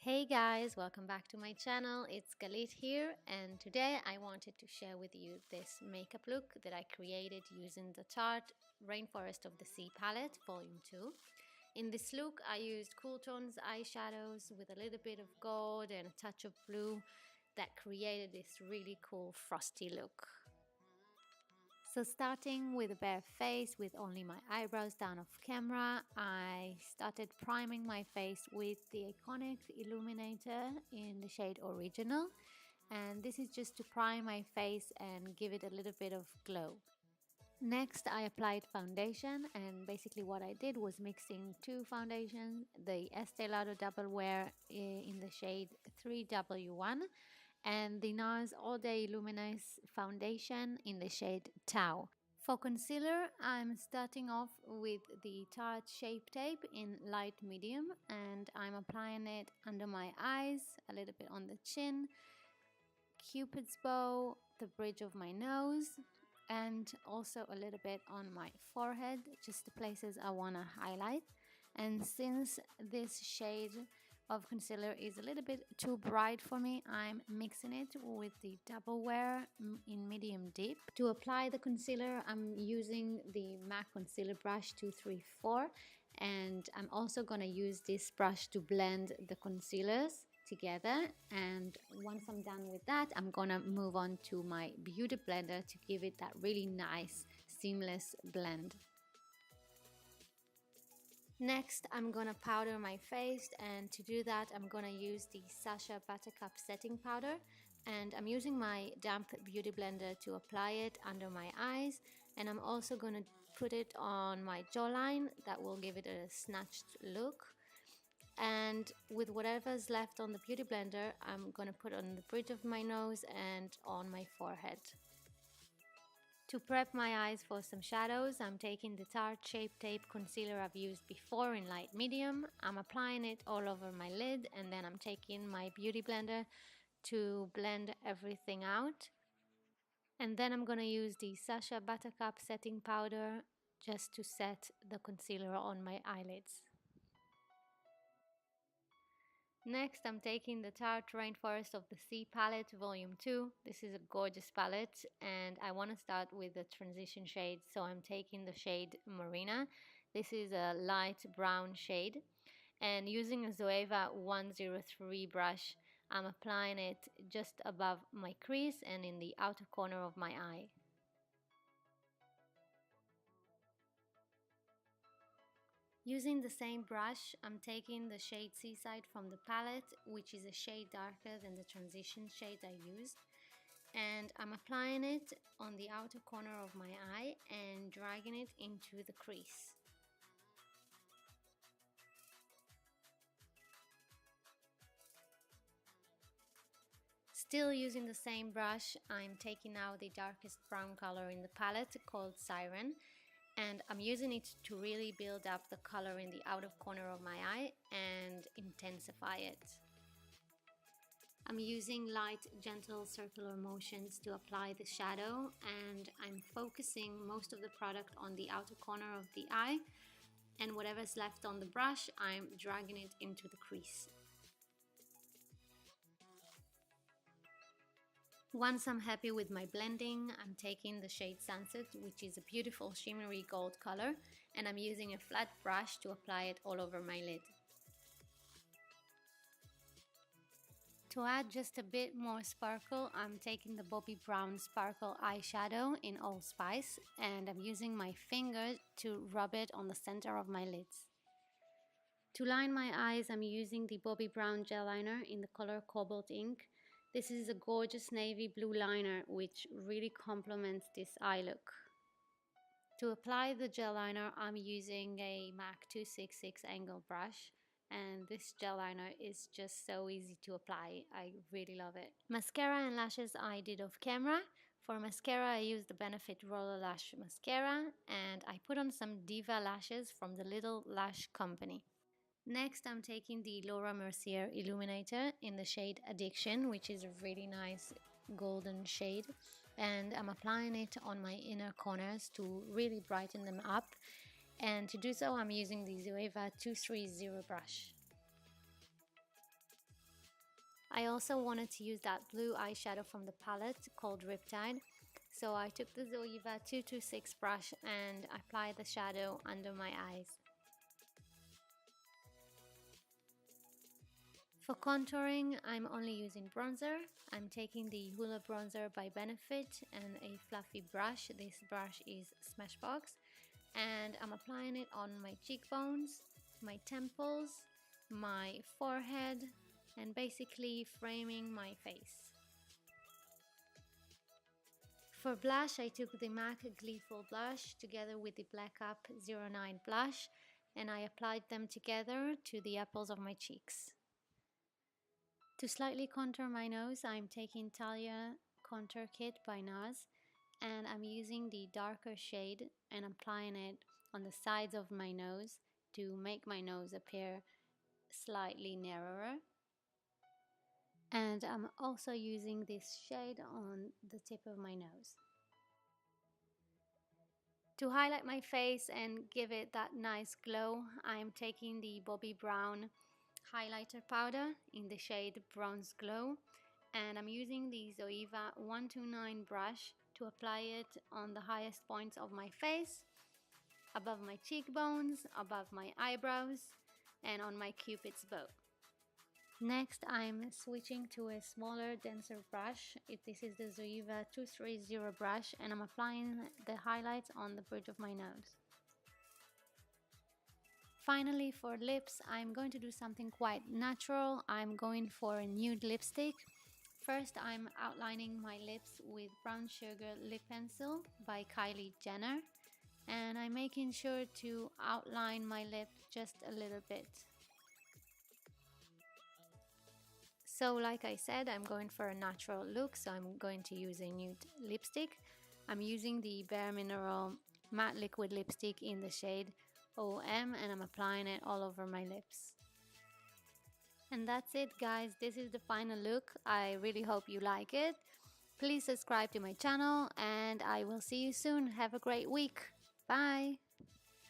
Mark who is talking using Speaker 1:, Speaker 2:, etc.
Speaker 1: Hey guys, welcome back to my channel. It's Galit here, and today I wanted to share with you this makeup look that I created using the Tarte Rainforest of the Sea palette volume 2. In this look I used cool tones eyeshadows with a little bit of gold and a touch of blue that created this really cool frosty look. So starting with a bare face with only my eyebrows down off camera, I started priming my face with the Iconic Illuminator in the shade Original. And this is just to prime my face and give it a little bit of glow. Next, I applied foundation, and basically what I did was mixing two foundations, the Estee Lauder Double Wear in the shade 3W1 and the NARS All Day Luminous Foundation in the shade Tau. For concealer, I'm starting off with the Tarte Shape Tape in light medium, and I'm applying it under my eyes, a little bit on the chin, Cupid's bow, the bridge of my nose, and also a little bit on my forehead, just the places I want to highlight. And since this shade of concealer is a little bit too bright for me, I'm mixing it with the Double Wear in medium deep. To apply the concealer, I'm using the MAC Concealer Brush 234, and I'm also going to use this brush to blend the concealers together. And once I'm done with that, I'm gonna move on to my beauty blender to give it that really nice seamless blend. Next, I'm gonna powder my face, and to do that I'm gonna use the Sacha Buttercup setting powder, and I'm using my damp beauty blender to apply it under my eyes, and I'm also gonna put it on my jawline. That will give it a snatched look. And with whatever's left on the beauty blender, I'm gonna put on the bridge of my nose and on my forehead. To prep my eyes for some shadows, I'm taking the Tarte Shape Tape concealer I've used before in light medium. I'm applying it all over my lid, and then I'm taking my beauty blender to blend everything out. And then I'm gonna use the Sacha Buttercup setting powder just to set the concealer on my eyelids. Next, I'm taking the Tarte Rainforest of the Sea palette volume 2. This is a gorgeous palette, and I want to start with the transition shade, so I'm taking the shade Marina. This is a light brown shade, and using a Zoeva 103 brush, I'm applying it just above my crease and in the outer corner of my eye. Using the same brush, I'm taking the shade Seaside from the palette, which is a shade darker than the transition shade I used, and I'm applying it on the outer corner of my eye and dragging it into the crease. Still using the same brush, I'm taking now the darkest brown color in the palette called Siren, and I'm using it to really build up the color in the outer corner of my eye and intensify it. I'm using light, gentle circular motions to apply the shadow, and I'm focusing most of the product on the outer corner of the eye, and whatever's left on the brush, I'm dragging it into the crease. Once I'm happy with my blending, I'm taking the shade Sunset, which is a beautiful shimmery gold color, and I'm using a flat brush to apply it all over my lid. To add just a bit more sparkle, I'm taking the Bobbi Brown Sparkle eyeshadow in Allspice, and I'm using my finger to rub it on the center of my lids. To line my eyes, I'm using the Bobbi Brown gel liner in the color Cobalt Ink. This is a gorgeous navy blue liner which really complements this eye look. To apply the gel liner, I'm using a MAC 266 angle brush, and this gel liner is just so easy to apply. I really love it. Mascara and lashes I did off camera. For mascara, I used the Benefit Roller Lash Mascara, and I put on some Diva lashes from the Little Lash Company. Next, I'm taking the Laura Mercier Illuminator in the shade Addiction, which is a really nice golden shade, and I'm applying it on my inner corners to really brighten them up, and to do so I'm using the Zoeva 230 brush. I also wanted to use that blue eyeshadow from the palette called Riptide. So I took the Zoeva 226 brush and applied the shadow under my eyes. For contouring, I'm only using bronzer. I'm taking the Hoola bronzer by Benefit and a fluffy brush. This brush is Smashbox. And I'm applying it on my cheekbones, my temples, my forehead, and basically framing my face. For blush, I took the MAC Gleeful blush together with the Black Up 09 blush, and I applied them together to the apples of my cheeks. To slightly contour my nose, I'm taking Talia Contour Kit by NARS, and I'm using the darker shade and applying it on the sides of my nose to make my nose appear slightly narrower. And I'm also using this shade on the tip of my nose. To highlight my face and give it that nice glow, I'm taking the Bobbi Brown highlighter powder in the shade Bronze Glow, and I'm using the Zoeva 129 brush to apply it on the highest points of my face, above my cheekbones, above my eyebrows, and on my cupid's bow. Next, I'm switching to a smaller, denser brush. This is the Zoeva 230 brush, and I'm applying the highlights on the bridge of my nose. Finally, for lips, I'm going to do something quite natural. I'm going for a nude lipstick. First, I'm outlining my lips with Brown Sugar Lip Pencil by Kylie Jenner, and I'm making sure to outline my lip just a little bit. So like I said, I'm going for a natural look, so I'm going to use a nude lipstick. I'm using the Bare Mineral Matte Liquid Lipstick in the shade OM, and I'm applying it all over my lips. And that's it, guys. This is the final look. I really hope you like it. Please subscribe to my channel, and I will see you soon. Have a great week. Bye.